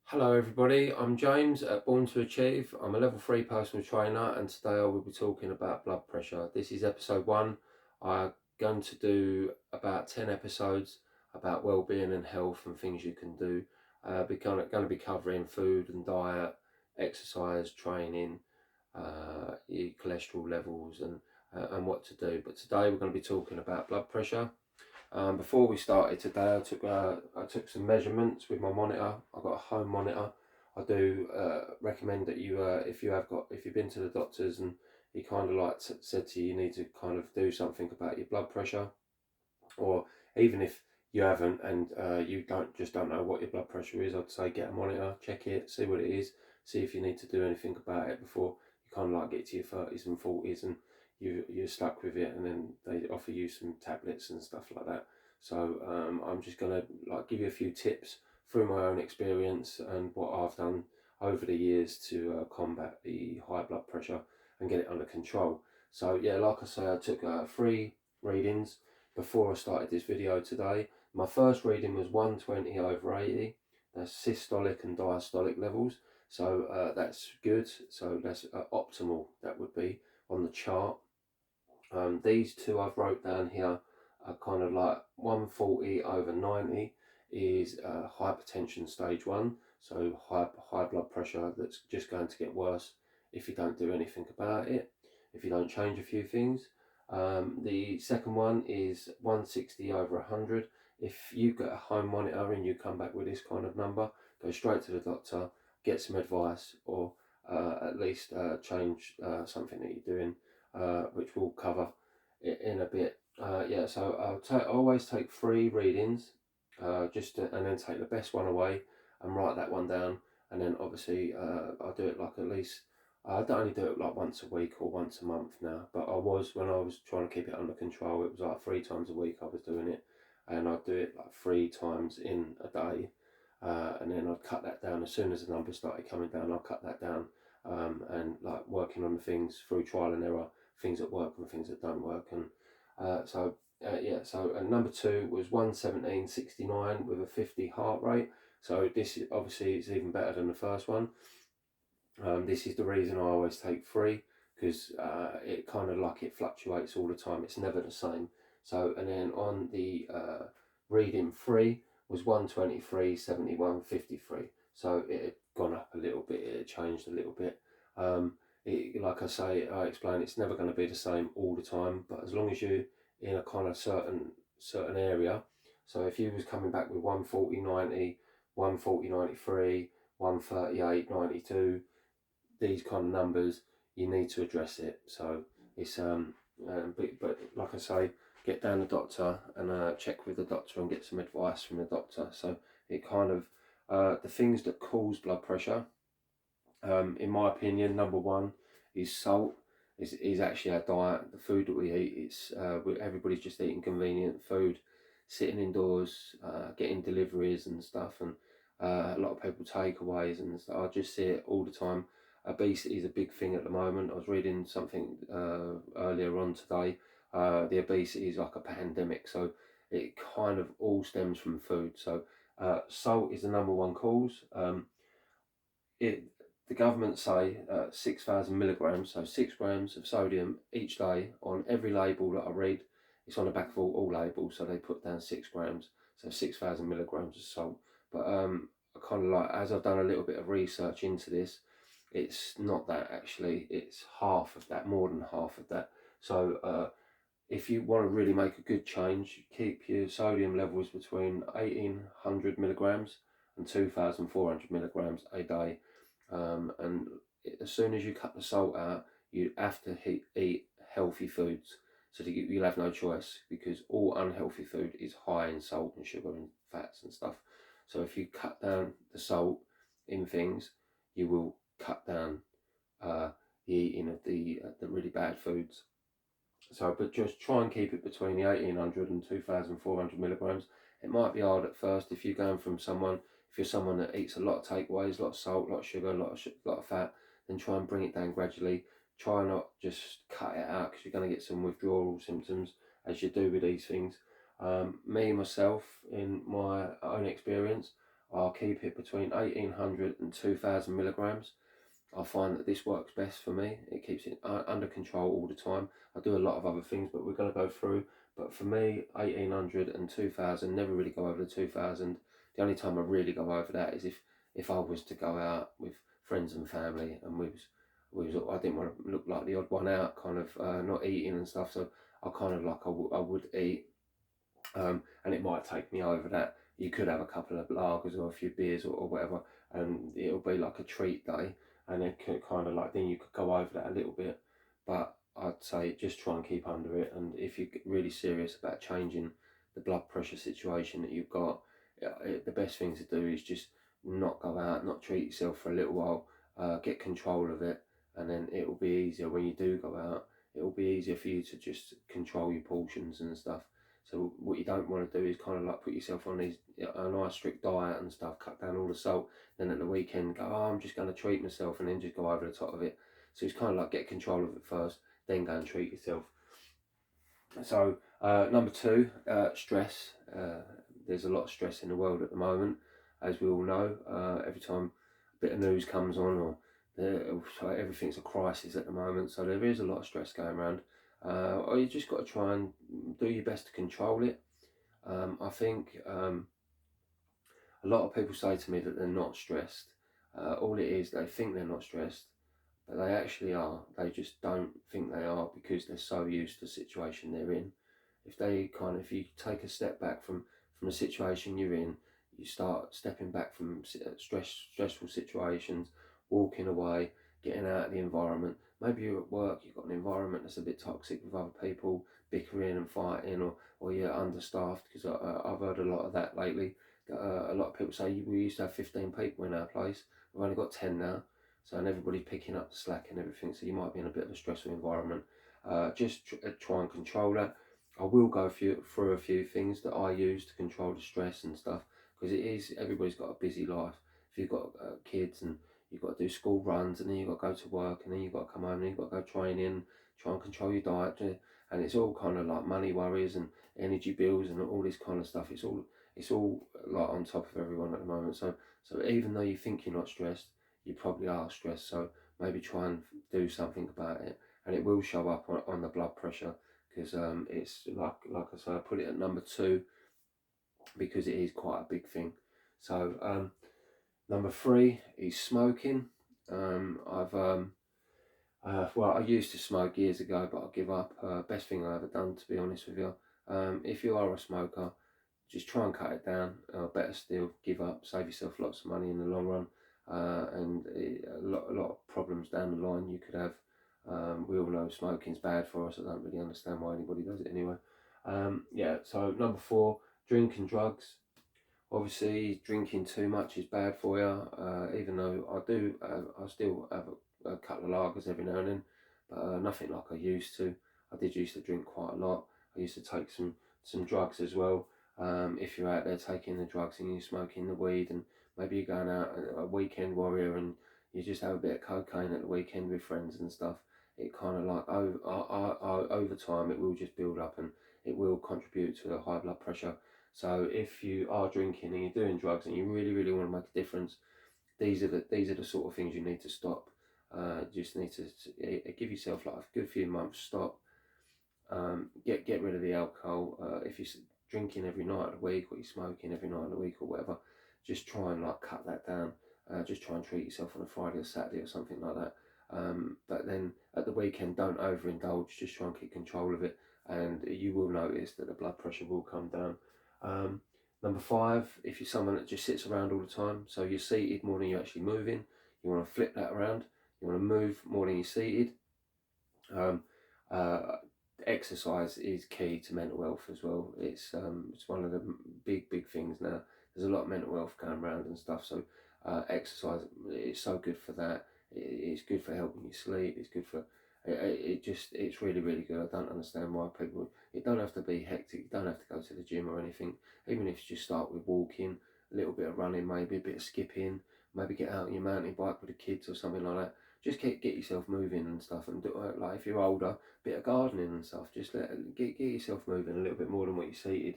Hello everybody, I'm James at Born to Achieve. I'm a level 3 personal trainer and today I will be talking about blood pressure. This is episode 1. I'm going to do about 10 episodes about well-being and health and things you can do. We're going to be covering food and diet, exercise, training, your cholesterol levels and what to do. But today we're going to be talking about blood pressure. Before we started today, I took some measurements with my monitor. I've got a home monitor. I do recommend that you, if you've been to the doctors and he kind of like said to you, you need to kind of do something about your blood pressure, or even if you haven't and you don't know what your blood pressure is, I'd say get a monitor, check it, see what it is, see if you need to do anything about it before you kind of like get to your 30s and 40s and you're stuck with it, and then they offer you some tablets and stuff like that. So I'm just gonna like give you a few tips through my own experience and what I've done over the years to combat the high blood pressure and get it under control. So yeah, like I say, I took 3 readings before I started this video today. My first reading was 120/80. That's systolic and diastolic levels. So that's good. So that's optimal, that would be on the chart. These two I've wrote down here are kind of like 140/90 is hypertension stage 1. So high blood pressure that's just going to get worse if you don't do anything about it, if you don't change a few things. The second one is 160/100. If you get a home monitor and you come back with this kind of number, go straight to the doctor, get some advice, or at least change something that you're doing, which we'll cover in a bit. Yeah, so I always take 3 readings, and then take the best one away and write that one down. And then obviously I'll do it like at least, I don't only do it like once a week or once a month now, but when I was trying to keep it under control, it was like 3 times a week I was doing it, and I'd do it like 3 times in a day. And then I'd cut that down as soon as the numbers started coming down. I'd cut that down, and like working on the things through trial and error, things that work and things that don't work. And yeah, so and number 2 was 117/69 with a 50 heart rate. So this is obviously it's even better than the first one. This is the reason I always take 3, because it kind of like it fluctuates all the time. It's never the same. So and then on the reading 3 was 123/71/53. So it had gone up a little bit. It had changed a little bit. Like I say, I explain, it's never going to be the same all the time, but as long as you're in a kind of certain area. So if you was coming back with 140/90, 140/93, 138/92, these kind of numbers, you need to address it. So it's but like I say, get down the doctor and check with the doctor and get some advice from the doctor. So it kind of the things that cause blood pressure, in my opinion, number 1 is salt. Is actually our diet, the food that we eat. It's everybody's just eating convenient food, sitting indoors, getting deliveries and stuff, and a lot of people takeaways and stuff. I just see it all the time. Obesity is a big thing at the moment. I was reading something earlier on today. The obesity is like a pandemic, so it kind of all stems from food. So salt is the number 1 cause. It The government say 6,000 milligrams, so 6 grams of sodium each day on every label that I read. It's on the back of all labels, so they put down 6 grams, so 6,000 milligrams of salt. But I kind of like, as I've done a little bit of research into this, it's not that actually. It's half of that, more than half of that. So if you want to really make a good change, keep your sodium levels between 1,800 milligrams and 2,400 milligrams a day. And as soon as you cut the salt out, you have to eat healthy foods. So that you'll have no choice, because all unhealthy food is high in salt and sugar and fats and stuff. So if you cut down the salt in things, you will cut down the eating of the really bad foods. So, but just try and keep it between the 1,800 and 2,400 milligrams. It might be hard at first if you're going from someone, if you're someone that eats a lot of takeaways, a lot of salt, a lot of sugar, lot of fat, then try and bring it down gradually. Try not just cut it out, because you're going to get some withdrawal symptoms as you do with these things. Me myself, in my own experience, I'll keep it between 1800 and 2000 milligrams. I find that this works best for me. It keeps it under control all the time. I do a lot of other things, but we're going to go through. But for me, 1800 and 2000, never really go over the 2000. The only time I really go over that is if I was to go out with friends and family and I didn't want to look like the odd one out, kind of not eating and stuff. So I kind of like I would eat, and it might take me over that. You could have a couple of lagers or a few beers or whatever, and it'll be like a treat day, and then kind of like then you could go over that a little bit, but I'd say just try and keep under it. And if you're really serious about changing the blood pressure situation that you've got, the best thing to do is just not go out, not treat yourself for a little while, get control of it, and then it will be easier when you do go out. It will be easier for you to just control your portions and stuff. So what you don't want to do is kind of like put yourself on a nice strict diet and stuff, cut down all the salt, then at the weekend go, oh, I'm just going to treat myself, and then just go over the top of it. So it's kind of like get control of it first, then go and treat yourself. So number two, stress. There's a lot of stress in the world at the moment, as we all know. Every time a bit of news comes on, or everything's a crisis at the moment. So there is a lot of stress going around. Or you just got to try and do your best to control it. I think a lot of people say to me that they're not stressed. All it is, they think they're not stressed, but they actually are. They just don't think they are because they're so used to the situation they're in. If you take a step back from the situation you're in, you start stepping back from stressful situations, walking away, getting out of the environment. Maybe you're at work, you've got an environment that's a bit toxic with other people bickering and fighting, or you're understaffed, because I've heard a lot of that lately. A lot of people say we used to have 15 people in our place, we've only got 10 now. So, and everybody's picking up the slack and everything, so you might be in a bit of a stressful environment. Just try and control that. I will go through a few things that I use to control the stress and stuff, because everybody's got a busy life. If you've got kids and you've got to do school runs, and then you've got to go to work, and then you've got to come home, and then you've got to go training, try and control your diet, and it's all kind of like money worries and energy bills and all this kind of stuff. It's all like on top of everyone at the moment. So even though you think you're not stressed, you probably are stressed. So maybe try and do something about it, and it will show up on the blood pressure, because it's like I say, I put it at number two because it is quite a big thing. So number three is smoking. I used to smoke years ago, but I give up. Best thing I ever done, to be honest with you. If you are a smoker, just try and cut it down. Better still, give up. Save yourself lots of money in the long run, and a lot of problems down the line you could have. We all know smoking's bad for us. I don't really understand why anybody does it anyway. Yeah. So number four, drinking drugs. Obviously, drinking too much is bad for you. Even though I still have a couple of lagers every now and then, but nothing like I used to. I did used to drink quite a lot. I used to take some drugs as well. If you're out there taking the drugs and you're smoking the weed, and maybe you're going out a weekend warrior and you just have a bit of cocaine at the weekend with friends and stuff, it kind of like over time it will just build up, and it will contribute to a high blood pressure. So if you are drinking and you're doing drugs and you really, really want to make a difference, these are the sort of things you need to stop. Just need to give yourself like a good few months. Stop. Get rid of the alcohol. If you're drinking every night of the week, or you're smoking every night of the week or whatever, just try and like cut that down. Just try and treat yourself on a Friday or Saturday or something like that. But then at the weekend, don't overindulge. Just try and keep control of it, and you will notice that the blood pressure will come down. Number five, if you're someone that just sits around all the time, so you're seated more than you're actually moving, you want to flip that around. You want to move more than you're seated. Um, uh, Exercise is key to mental health as well. It's one of the big things now. There's a lot of mental health going around and stuff. So exercise is so good for that. It's good for helping you sleep. It's good for it's really, really good. I don't understand why people. It don't have to be hectic. You don't have to go to the gym or anything. Even if you just start with walking, a little bit of running, maybe a bit of skipping, maybe get out on your mountain bike with the kids or something like that. Just get yourself moving and stuff, and do, like if you're older, bit of gardening and stuff. Just get yourself moving a little bit more than what you're seated.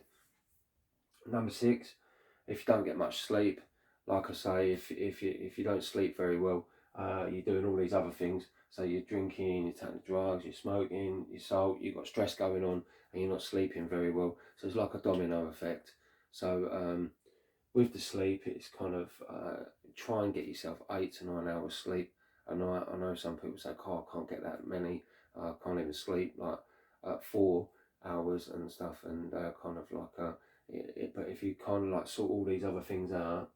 Number six, if you don't get much sleep, like I say, if you don't sleep very well, you're doing all these other things. So you're drinking, you're taking drugs, you're smoking, you salt, you've got stress going on, and you're not sleeping very well. So it's like a domino effect. So with the sleep, it's kind of try and get yourself 8 to 9 hours sleep a night. I know some people say, "Oh, I can't get that many. I can't even sleep like 4 hours and stuff." And kind of like but if you kind of like sort all these other things out,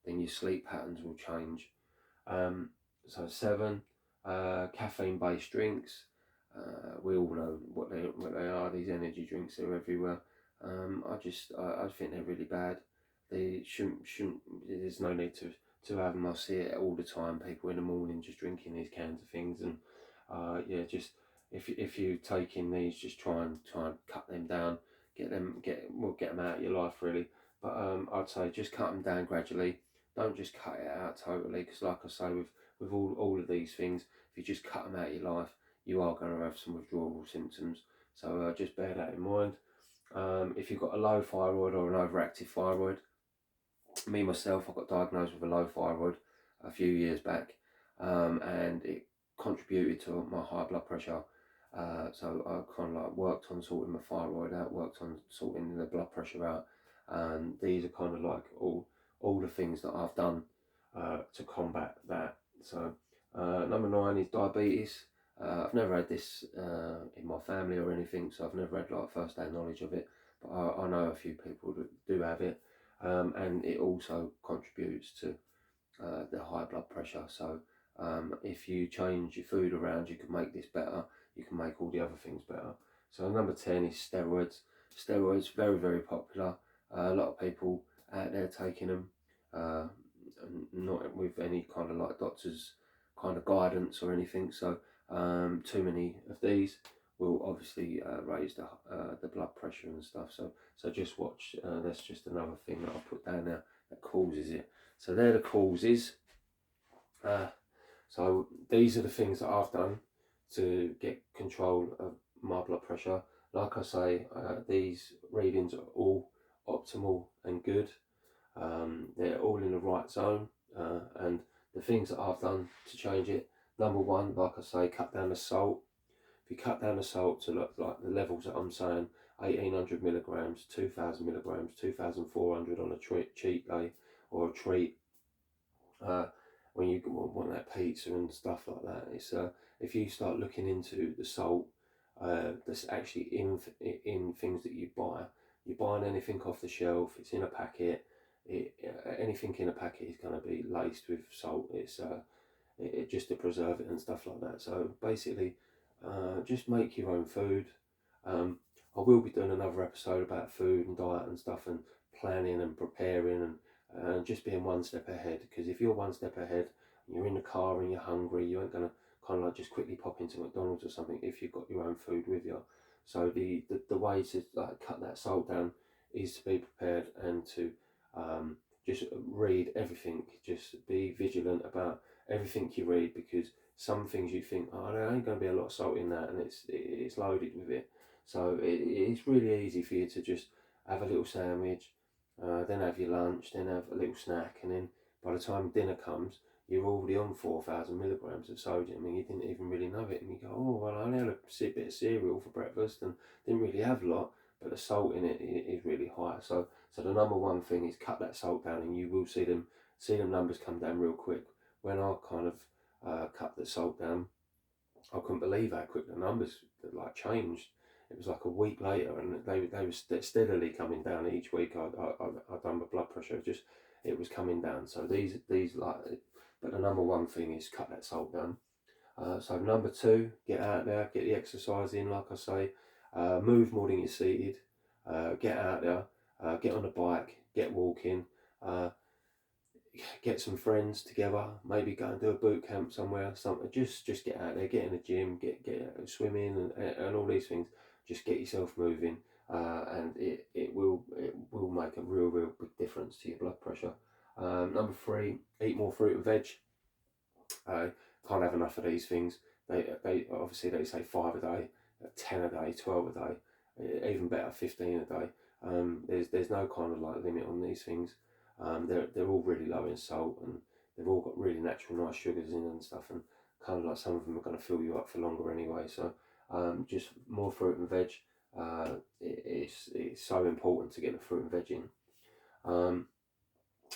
then your sleep patterns will change. Um, so 7, caffeine-based drinks. We all know what they are. These energy drinks are everywhere. I think they're really bad. They shouldn't. There's no need to have them. I see it all the time. People in the morning just drinking these cans of things, and yeah, just if you're taking these, just try and cut them down. Get them out of your life really. But I'd say just cut them down gradually. Don't just cut it out totally, because like I say, with all of these things, if you just cut them out of your life, you are going to have some withdrawal symptoms. So just bear that in mind. If you've got a low thyroid or an overactive thyroid, me myself, I got diagnosed with a low thyroid a few years back, and it contributed to my high blood pressure. So I kind of like worked on sorting my thyroid out, worked on sorting the blood pressure out, and these are kind of like all the things that I've done to combat that. So number 9 is diabetes. I've never had this in my family or anything, so I've never had like first-hand knowledge of it, but I know a few people that do have it, and it also contributes to the high blood pressure. So if you change your food around, you can make this better. You can make all the other things better. So number 10 is steroids. Steroids, very, very popular. A lot of people out there taking them, not with any kind of like doctor's kind of guidance or anything. So too many of these will obviously raise the blood pressure and stuff. So just watch. That's just another thing that I'll put down there that causes it. So they're the causes. So these are the things that I've done to get control of my blood pressure. Like I say, these readings are all optimal and good. They're all in the right zone, and the things that I've done to change it. Number 1, like I say, cut down the salt. If you cut down the salt to look like the levels that I'm saying, 1800 milligrams, 2000 milligrams, 2400 on a cheat day or a treat, when you want that pizza and stuff like that, it's if you start looking into the salt that's actually in things that you buy, you're buying anything off the shelf, it's in a packet. Anything in a packet is going to be laced with salt. It's just to preserve it and stuff like that. So basically, just make your own food. I will be doing another episode about food and diet and stuff, and planning and preparing, and just being one step ahead. Because if you're one step ahead, and you're in the car and you're hungry, you ain't gonna kind of like just quickly pop into McDonald's or something if you've got your own food with you. So the way to like cut that salt down is to be prepared and to just read everything. Just be vigilant about everything you read, because some things you think, oh, there ain't going to be a lot of salt in that, and it's loaded with it. So it's really easy for you to just have a little sandwich, then have your lunch, then have a little snack, and then by the time dinner comes, you're already on 4,000 milligrams of sodium, and you didn't even really know it. And you go, oh, well, I only had a bit of cereal for breakfast and didn't really have a lot, but the salt in it is really high. So the number 1 thing is cut that salt down, and you will see them numbers come down real quick. When I kind of cut the salt down, I couldn't believe how quick the numbers like changed. It was like a week later, and they were steadily coming down each week. I done my blood pressure, just it was coming down. So these like, but the number 1 thing is cut that salt down. So number 2, get out there, get the exercise in. Like I say, move more than you're seated. Get out there, get on a bike, get walking. Get some friends together, maybe go and do a boot camp somewhere, something. Just get out there, get in the gym, get swimming and all these things. Just get yourself moving, and it will make a real big difference to your blood pressure. Number 3, eat more fruit and veg. Can't have enough of these things. They obviously they say 5 a day, 10 a day, 12 a day, even better 15 a day. There's no kind of like limit on these things. They're all really low in salt, and they've all got really natural nice sugars in and stuff, and kind of like some of them are going to fill you up for longer anyway. So just more fruit and veg. It's so important to get the fruit and veg in.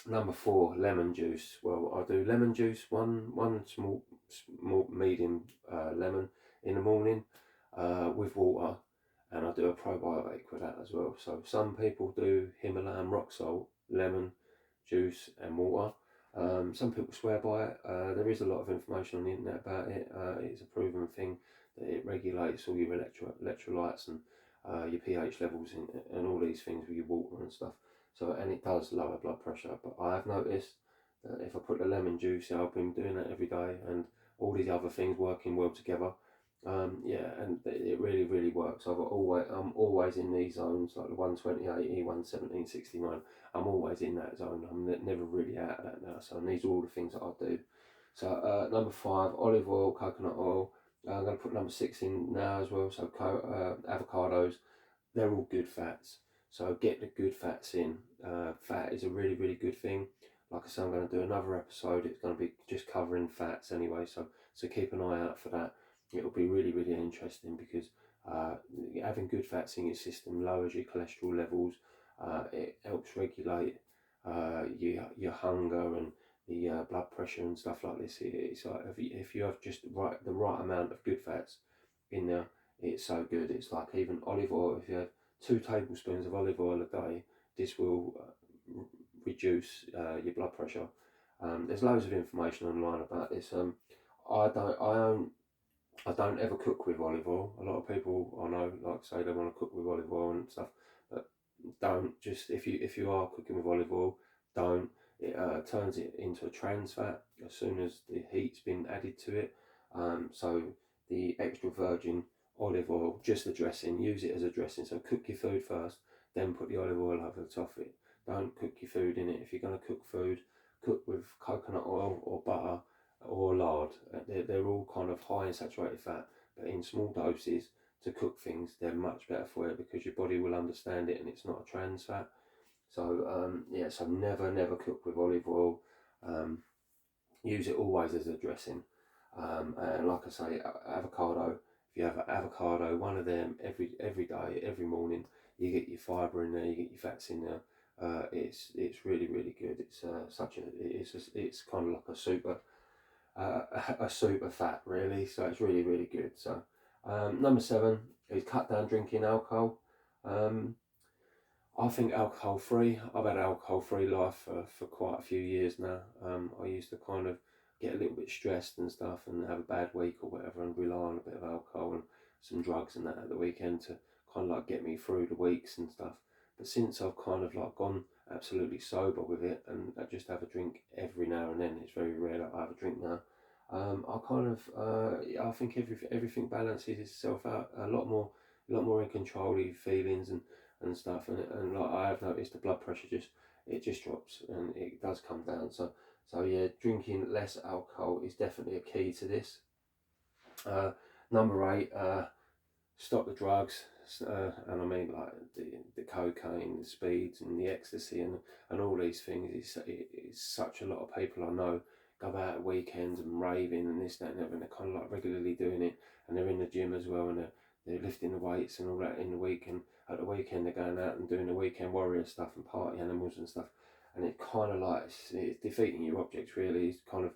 Number 4, lemon juice. Well, I do lemon juice, one small medium lemon in the morning with water, and I do a probiotic with that as well. So some people do Himalayan rock salt, lemon juice, and water. Some people swear by it. There is a lot of information on the internet about it. It's a proven thing that it regulates all your electrolytes and your pH levels and all these things with your water and stuff. So, and it does lower blood pressure. But I have noticed that if I put the lemon juice, I've been doing that every day, and all these other things working well together. Yeah, and it really, really works. I'm always in these zones, like the 120/80, 117/69. I'm always in that zone. I'm never really out of that now. So these are all the things that I do. So number 5, olive oil, coconut oil. I'm going to put number 6 in now as well. So avocados, they're all good fats. So get the good fats in. Fat is a really, really good thing. Like I said, I'm going to do another episode. It's going to be just covering fats anyway. So keep an eye out for that. It'll be really, really interesting because having good fats in your system lowers your cholesterol levels. It helps regulate your hunger and the blood pressure and stuff like this. It's like if you have just the right amount of good fats in there, it's so good. It's like even olive oil. If you have 2 tablespoons of olive oil a day, this will reduce your blood pressure. There's loads of information online about this. I don't. I don't ever cook with olive oil. A lot of people I know like say they want to cook with olive oil and stuff, but don't. Just if you are cooking with olive oil, don't. It turns it into a trans fat as soon as the heat's been added to it. So the extra virgin olive oil, just the dressing, use it as a dressing. So cook your food first, then put the olive oil over the top of it. Don't cook your food in it. If you're going to cook food, cook with coconut oil or butter or lard. They're all kind of high in saturated fat, but in small doses to cook things, they're much better for you because your body will understand it and it's not a trans fat. So yeah, so never cook with olive oil. Use it always as a dressing. And like I say, avocado. If you have an avocado, one of them every day, every morning, you get your fibre in there, you get your fats in there. It's really, really good. It's kind of like a super fat really, so it's really, really good. So number 7 is cut down drinking alcohol. I think alcohol free. I've had alcohol free life for quite a few years now. I used to kind of get a little bit stressed and stuff and have a bad week or whatever and rely on a bit of alcohol and some drugs and that at the weekend to kind of like get me through the weeks and stuff. But since I've kind of like gone absolutely sober with it and I just have a drink every now and then, it's very rare that I have a drink now. I kind of I think everything balances itself out a lot more in control of your feelings and stuff, and like I have noticed the blood pressure just drops and it does come down. So yeah, drinking less alcohol is definitely a key to this. Number 8, stop the drugs, and I mean like the cocaine, the speeds, and the ecstasy, and all these things. It's such a lot of people I know go out at weekends and raving and this, that, and everything. They're kind of like regularly doing it, and they're in the gym as well, and they're lifting the weights and all that in the week. And at the weekend, they're going out and doing the weekend warrior stuff and party animals and stuff. And it kind of like it's defeating your objects really. It's kind of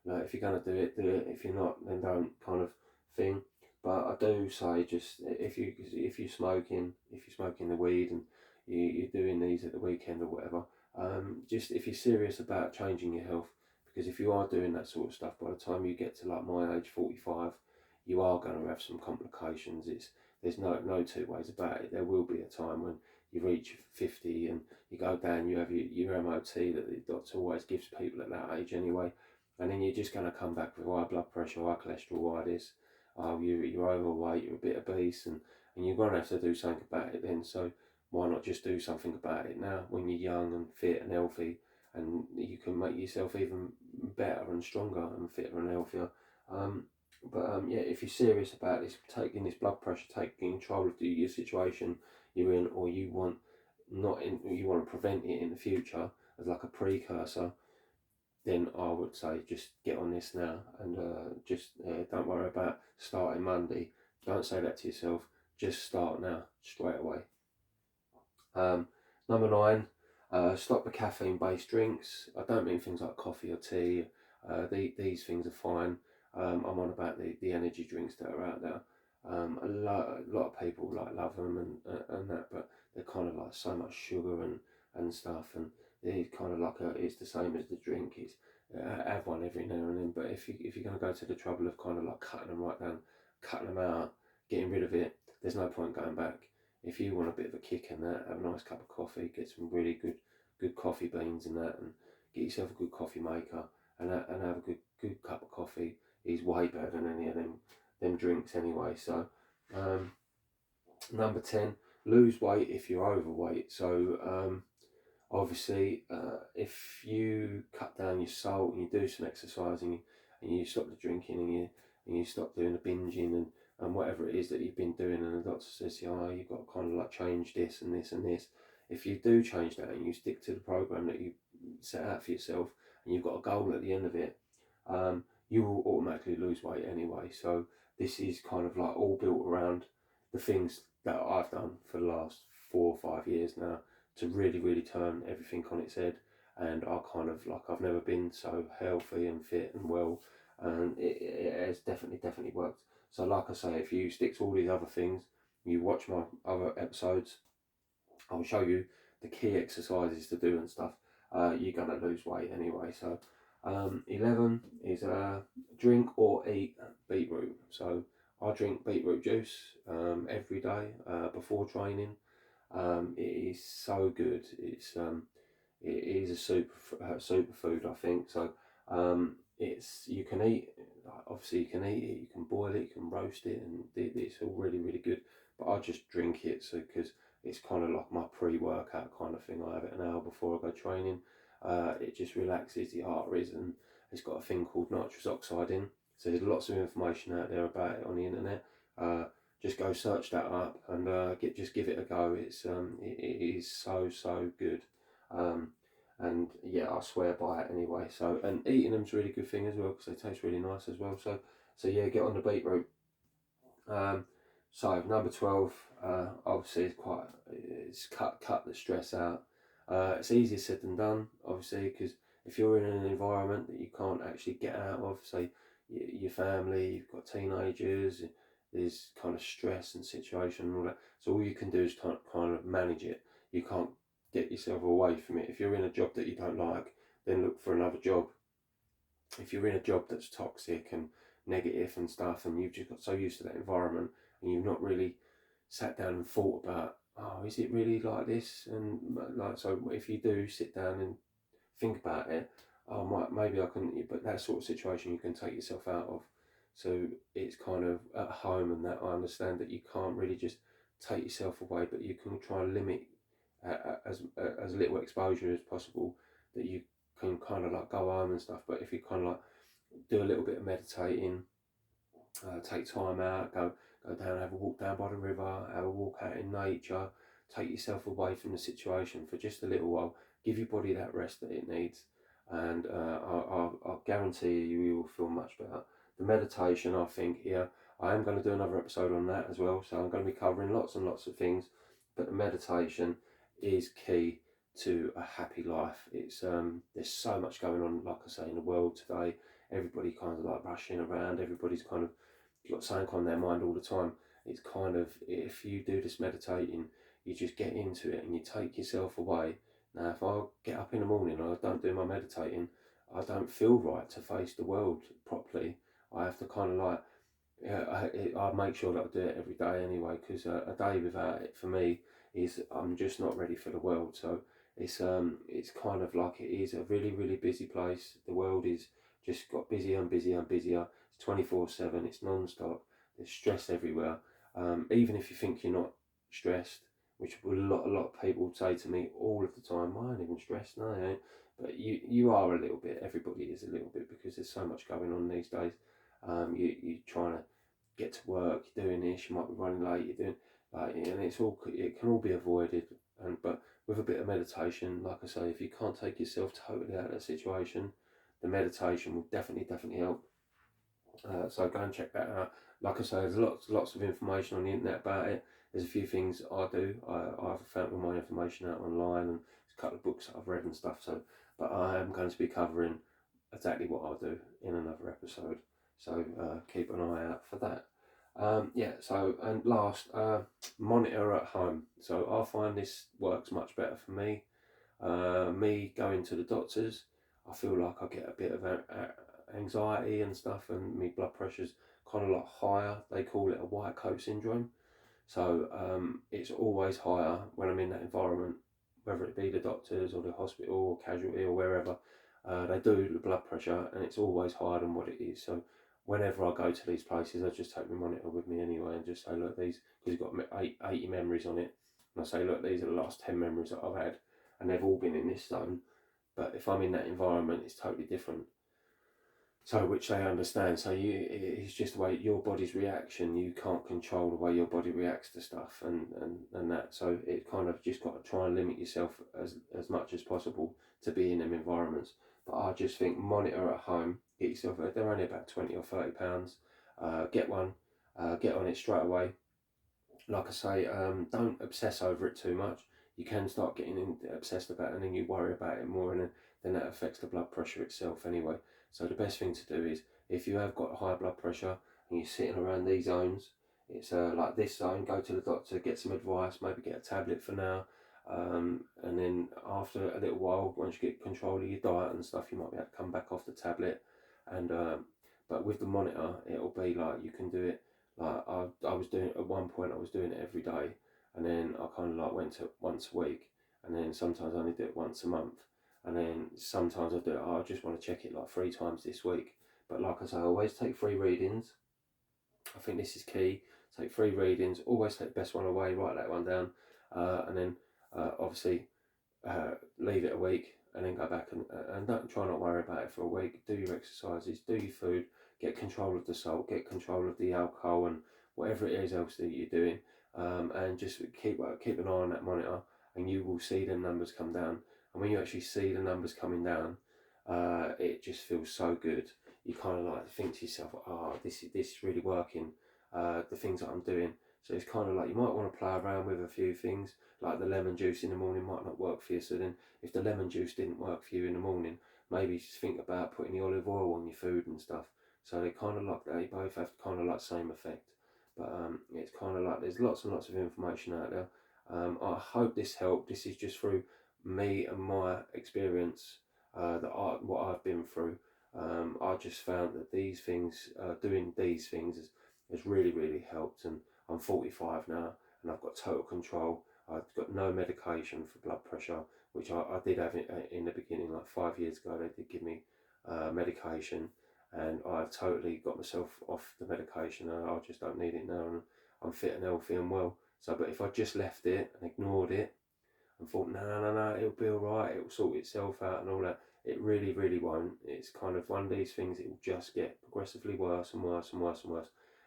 like if you're gonna do it, do it. If you're not, then don't kind of thing. But I do say just if you're smoking the weed and you're doing these at the weekend or whatever, just if you're serious about changing your health, because if you are doing that sort of stuff, by the time you get to like my age, 45, you are going to have some complications. There's no two ways about it. There will be a time when you reach 50 and you go down, you have your MOT that the doctor always gives people at that age anyway, and then you're just going to come back with high blood pressure, high cholesterol, high this. Oh, you're overweight, you're a bit obese, and you're going to have to do something about it then. So why not just do something about it now when you're young and fit and healthy, and you can make yourself even better and stronger and fitter and healthier. Yeah, if you're serious about this, taking this blood pressure, taking control of your situation you're in, or you want to prevent it in the future, as like a precursor, then I would say just get on this now and just don't worry about starting Monday. Don't say that to yourself. Just start now, straight away. Number 9, stop the caffeine-based drinks. I don't mean things like coffee or tea. These things are fine. I'm on about the energy drinks that are out there. A lot of people like love them and that, but they're kind of like so much sugar and stuff, and it's kind of like it's the same as the drink. It's have one every now and then, but if you're going to go to the trouble of kind of like cutting them right down, cutting them out, getting rid of it, there's no point going back. If you want a bit of a kick in that, have a nice cup of coffee, get some really good coffee beans in that, and get yourself a good coffee maker, and have a good cup of coffee. Is way better than any of them drinks anyway. So number 10, lose weight if you're overweight. So obviously, if you cut down your salt and you do some exercising and you stop the drinking and you stop doing the binging and whatever it is that you've been doing, and the doctor says, oh, you've got to kind of like change this and this and this. If you do change that and you stick to the program that you set out for yourself and you've got a goal at the end of it, you will automatically lose weight anyway. So this is kind of like all built around the things that I've done for the last 4 or 5 years now to really turn everything on its head. And I kind of like, I've never been so healthy and fit and well, and it has definitely worked. So like I say, if you stick to all these other things, you watch my other episodes, I'll show you the key exercises to do and stuff. You're going to lose weight anyway. So 11 is drink or eat beetroot. So I drink beetroot juice every day before training. It is so good. It is a superfood, I think. So it's, you can eat, obviously you can eat it, you can boil it, you can roast it, and it's all really good. But I just drink it so because it's kind of like my pre-workout kind of thing. I have it an hour before I go training. It just relaxes the arteries, and it's got a thing called nitrous oxide in. So there's lots of information out there about it on the internet. Just go search that up and just give it a go. It is so good. And yeah, I swear by it anyway. So, and eating them's a really good thing as well because they taste really nice as well. So yeah, get on the beetroot. So number 12, obviously it's cut the stress out. It's easier said than done, obviously, because if you're in an environment that you can't actually get out of, say your family, you've got teenagers, there's kind of stress and situation and all that. So all you can do is kind of manage it. You can't get yourself away from it. If you're in a job that you don't like, then look for another job. If you're in a job that's toxic and negative and stuff, and you've just got so used to that environment, and you've not really sat down and thought about, oh, is it really like this? And like, so if you do sit down and think about it, oh, maybe I can, but that sort of situation you can take yourself out of. So it's kind of at home, and that I understand that you can't really just take yourself away, but you can try and limit as little exposure as possible, that you can kind of like go home and stuff. But if you kind of like do a little bit of meditating, take time out, go down, have a walk down by the river, have a walk out in nature, take yourself away from the situation for just a little while, give your body that rest that it needs, and I'll guarantee you will feel much better. The meditation, I think, I am going to do another episode on that as well, so I'm going to be covering lots and lots of things, but the meditation is key to a happy life. It's there's so much going on, like I say, in the world today. Everybody kind of like rushing around, everybody's kind of got something on their mind all the time. It's kind of, if you do this meditating, you just get into it and you take yourself away. Now, if I get up in the morning and I don't do my meditating, I don't feel right to face the world properly. I have to kind of like, I make sure that I do it every day anyway, because a day without it for me is, I'm just not ready for the world. So it's kind of like, it is a really busy place. The world is just got busier and busier and busier. It's 24/7. It's non-stop. There's stress everywhere. Even if you think you're not stressed, which a lot of people say to me all of the time, "I ain't even stressed, no, I ain't." But you are a little bit. Everybody is a little bit, because there's so much going on these days. You're trying to get to work, you're doing this, you might be running late, you're doing like, and it can all be avoided. But with a bit of meditation, like I say, if you can't take yourself totally out of that situation, the meditation will definitely help. So go and check that out. Like I say, there's lots of information on the internet about it. There's a few things I do. I've found all my information out online, and there's a couple of books that I've read and stuff. So, but I am going to be covering exactly what I'll do in another episode. So keep an eye out for that. Yeah. So and last, monitor at home. So I find this works much better for me. Me going to the doctors, I feel like I get a bit of anxiety and stuff, and my blood pressure's kind of like higher. They call it a white coat syndrome. So it's always higher when I'm in that environment, whether it be the doctors or the hospital or casualty or wherever. They do the blood pressure, and it's always higher than what it is. So whenever I go to these places, I just take my monitor with me anyway, and just say, look, these, because you've got 80 memories on it, and I say, look, these are the last 10 memories that I've had, and they've all been in this zone. But if I'm in that environment, it's totally different. So which they understand. So it's just the way your body's reaction. You can't control the way your body reacts to stuff, and that. So it kind of just got to try and limit yourself as much as possible to be in them environments. But I just think monitor at home. Get yourself. They're only about £20 or £30. Get one. Get on it straight away. Like I say, don't obsess over it too much. You can start getting obsessed about it, and then you worry about it more, and then that affects the blood pressure itself anyway. So the best thing to do is, if you have got high blood pressure and you're sitting around these zones, it's like this zone, go to the doctor, get some advice, maybe get a tablet for now, and then after a little while, once you get control of your diet and stuff, you might be able to come back off the tablet. And but with the monitor, it'll be like you can do it. Like I was doing at one point, I was doing it every day, and then I kind of like went to once a week, and then sometimes I only do it once a month, and then sometimes I do it. Oh, I just want to check it like 3 times this week. But like I say, I always take 3 readings. I think this is key. Take 3 readings. Always take the best one away. Write that one down, and then obviously leave it a week, and then go back and don't try not worry about it for a week. Do your exercises, do your food, get control of the salt, get control of the alcohol, and whatever it is else that you're doing, and just keep an eye on that monitor, and you will see the numbers come down. And when you actually see the numbers coming down, it just feels so good. You kind of like think to yourself, "Oh, this is really working." The things that I'm doing. So it's kind of like you might want to play around with a few things, like the lemon juice in the morning might not work for you. So then, if the lemon juice didn't work for you in the morning, maybe just think about putting the olive oil on your food and stuff. So they kind of like they both have kind of like same effect. But it's kind of like there's lots and lots of information out there. I hope this helped. This is just through me and my experience, what I've been through. I just found that these things, doing these things, has really helped. And I'm 45 now, and I've got total control. I've got no medication for blood pressure, which I did have in the beginning, like 5 years ago. They did give me medication, and I've totally got myself off the medication, and I just don't need it now, and I'm fit and healthy and well. So, but if I just left it and ignored it and thought, no, it'll be all right, it'll sort itself out and all that, it really won't. It's kind of one of these things, it will just get progressively worse and worse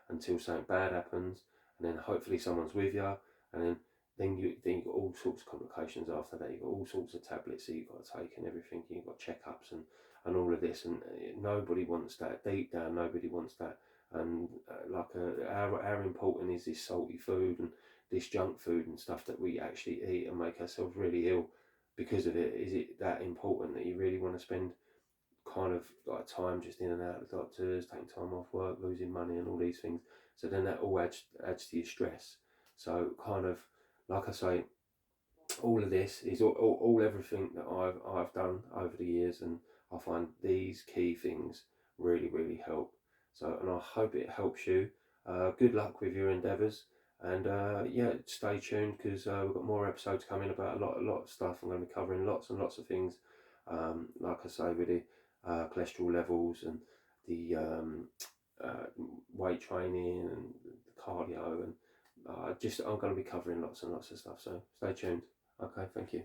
until something bad happens, and then hopefully someone's with you, and then you got all sorts of complications after that. You've got all sorts of tablets that you've got to take and everything. You've got checkups and all of this, and nobody wants that. Deep down, nobody wants that. And how important is this salty food and this junk food and stuff that we actually eat and make ourselves really ill because of it? Is it that important that you really want to spend kind of like time just in and out of the doctors, taking time off work, losing money, and all these things? So then that all adds to your stress. So kind of like I say, all of this is all everything that I've done over the years, and I find these key things really help. So, and I hope it helps you. Good luck with your endeavours, and yeah, stay tuned, because we've got more episodes coming about a lot of stuff. I'm going to be covering lots and lots of things, like I say, with the cholesterol levels and the weight training and the cardio, and I'm going to be covering lots and lots of stuff. So stay tuned. Okay, thank you.